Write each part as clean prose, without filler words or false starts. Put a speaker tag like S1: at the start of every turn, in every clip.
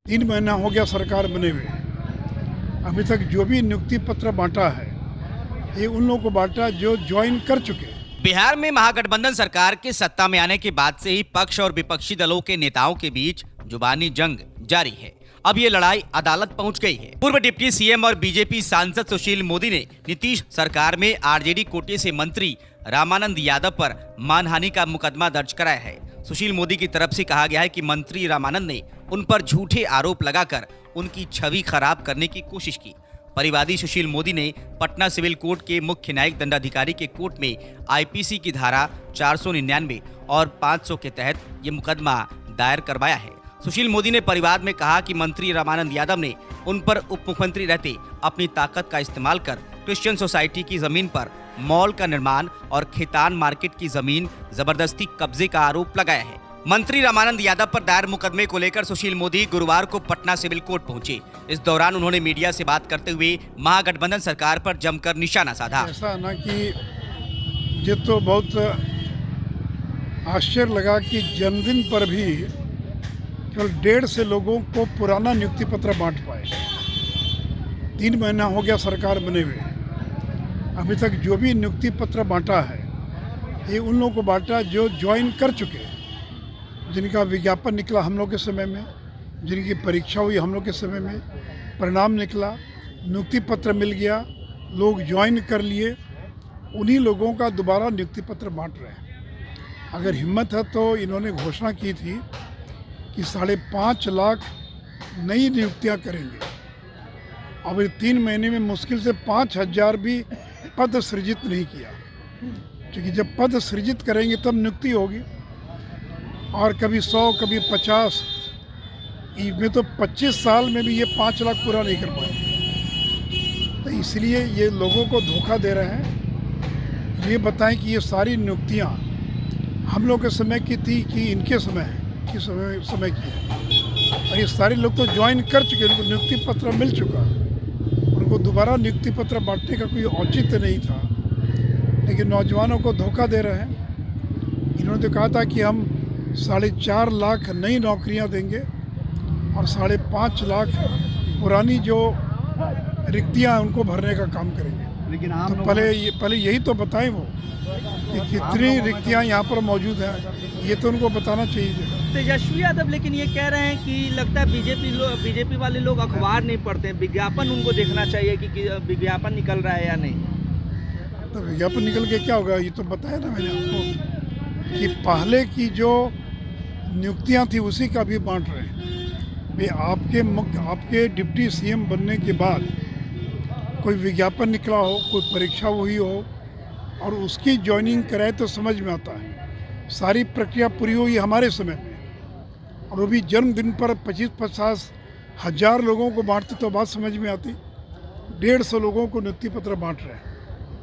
S1: 3 महीना हो गया सरकार बने हुए। अभी तक जो भी नियुक्ति पत्र बांटा है ये उन लोगों को बांटा जो ज्वाइन कर चुके हैं।
S2: बिहार में महागठबंधन सरकार के सत्ता में आने के बाद से ही पक्ष और विपक्षी दलों के नेताओं के बीच जुबानी जंग जारी है। अब ये लड़ाई अदालत पहुंच गई है। पूर्व डिप्टी सीएम और बीजेपी सांसद सुशील मोदी ने नीतीश सरकार में आरजेडी कोटे से मंत्री रामानंद यादव पर मानहानि का मुकदमा दर्ज कराया है। सुशील मोदी की तरफ से कहा गया है कि मंत्री रामानंद ने उन पर झूठे आरोप लगाकर उनकी छवि खराब करने की कोशिश की। परिवादी सुशील मोदी ने पटना सिविल कोर्ट के मुख्य न्यायिक दंडाधिकारी के कोर्ट में आईपीसी की धारा 499 और 500 के तहत ये मुकदमा दायर करवाया है। सुशील मोदी ने परिवाद में कहा कि मंत्री रामानंद यादव ने उन पर उप मुख्यमंत्री रहते अपनी ताकत का इस्तेमाल कर क्रिश्चियन सोसाइटी की जमीन पर मॉल का निर्माण और खेतान मार्केट की जमीन जबरदस्ती कब्जे का आरोप लगाया है। मंत्री रामानंद यादव पर दायर मुकदमे को लेकर सुशील मोदी गुरुवार को पटना सिविल कोर्ट पहुंचे। इस दौरान उन्होंने मीडिया से बात करते हुए महागठबंधन सरकार पर जमकर निशाना साधा।
S1: ऐसा ना कि ये तो बहुत आश्चर्य लगा कि जन्मदिन पर भी केवल 150 लोगों को पुराना नियुक्ति पत्र बांट पाए। 3 महीना हो गया सरकार बने हुए। अभी तक जो भी नियुक्ति पत्र बांटा है ये उन लोगों को बांटा जो ज्वाइन कर चुके हैं, जिनका विज्ञापन निकला हम लोग के समय में, जिनकी परीक्षा हुई हम लोग के समय में, परिणाम निकला, नियुक्ति पत्र मिल गया, लोग ज्वाइन कर लिए, उन्हीं लोगों का दोबारा नियुक्ति पत्र बांट रहे हैं। अगर हिम्मत है तो इन्होंने घोषणा की थी कि 5.5 लाख नई नियुक्तियां करेंगे। अब 3 महीने में मुश्किल से 5,000 भी पद सृजित नहीं किया, क्योंकि जब पद सृजित करेंगे तब नियुक्ति होगी। और कभी 100 कभी 50, इसमें तो 25 साल में भी ये 5 लाख पूरा नहीं कर पाए। तो इसलिए ये लोगों को धोखा दे रहे हैं। ये बताएं कि ये सारी नियुक्तियां हम लोग के समय की थी कि इनके समय है कि समय की है। और ये सारे लोग तो ज्वाइन कर चुके, उनको नियुक्ति पत्र मिल चुका, उनको दोबारा नियुक्ति पत्र बांटने का कोई औचित्य नहीं था। लेकिन नौजवानों को धोखा दे रहे हैं। इन्होंने तो कहा था कि हम 4.5 लाख नई नौकरियां देंगे और 5.5 लाख पुरानी जो रिक्तियां हैं उनको भरने का काम करेंगे। लेकिन तो पहले यही तो बताएं वो कि कितनी रिक्तियां यहाँ पर मौजूद हैं, ये तो उनको बताना चाहिए।
S3: तेजस्वी यादव लेकिन ये कह रहे हैं कि लगता है बीजेपी वाले लोग अखबार नहीं पढ़ते हैं, विज्ञापन उनको देखना चाहिए कि विज्ञापन निकल रहा है या नहीं।
S1: तो विज्ञापन निकल के क्या होगा, ये तो बताया ना मैंने आपको कि पहले की जो नियुक्तियां थी उसी का भी बांट रहे हैं। वे आपके डिप्टी सीएम बनने के बाद कोई विज्ञापन निकला हो, कोई परीक्षा हुई हो और उसकी ज्वाइनिंग कराए तो समझ में आता है। सारी प्रक्रिया पूरी हुई हमारे समय में, और वो भी जन्मदिन पर 25-50 हज़ार लोगों को बांटते तो बात समझ में आती। 150 लोगों को नियुक्ति पत्र बांट रहे हैं,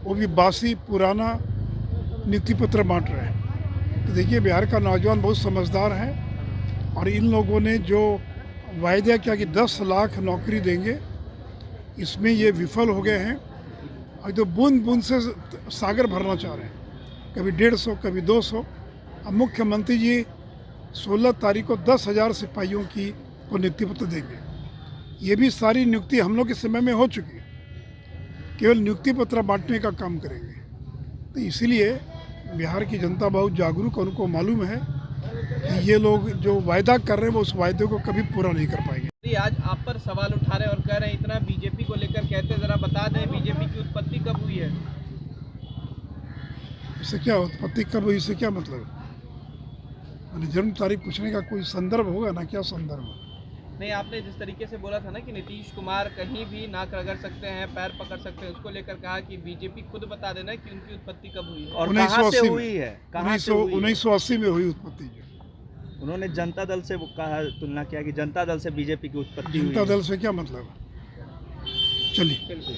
S1: वो भी बासी पुराना नियुक्ति पत्र बांट रहे हैं। तो देखिए बिहार का नौजवान बहुत समझदार है, और इन लोगों ने जो वायदा किया कि 10 लाख नौकरी देंगे, इसमें ये विफल हो गए हैं। और तो बूंद बूंद से सागर भरना चाह रहे हैं, कभी 150 कभी 200। अब मुख्यमंत्री जी 16 तारीख को 10,000 सिपाहियों की को नियुक्ति पत्र देंगे। ये भी सारी नियुक्ति हम लोग के समय में हो चुकी है, केवल नियुक्ति पत्र बांटने का काम करेंगे। तो इसीलिए बिहार की जनता बहुत जागरूक है, उनको मालूम है कि ये लोग जो वायदा कर रहे हैं वो उस वायदे को कभी पूरा नहीं कर पाएंगे।
S3: आज आप पर सवाल उठा रहे और कह रहे हैं इतना बीजेपी को लेकर कहते, जरा बता दें बीजेपी की उत्पत्ति कब हुई है।
S1: इससे क्या उत्पत्ति कब हुई, इससे क्या मतलब है? जन्म तारीख पूछने का कोई संदर्भ होगा ना, क्या संदर्भ?
S3: नहीं, आपने जिस तरीके से बोला था ना कि नीतीश कुमार कहीं भी नाक रगड़ सकते हैं, पैर पकड़ सकते हैं, उसको लेकर कहा कि बीजेपी खुद बता देना कि उनकी उत्पत्ति कब हुई है और कहाँ से हुई है।
S1: 1980 में हुई उत्पत्ति।
S3: उन्होंने जनता दल से कहा, तुलना किया कि जनता दल से बीजेपी की उत्पत्ति हुई।
S1: जनता दल से क्या मतलब? चलिए।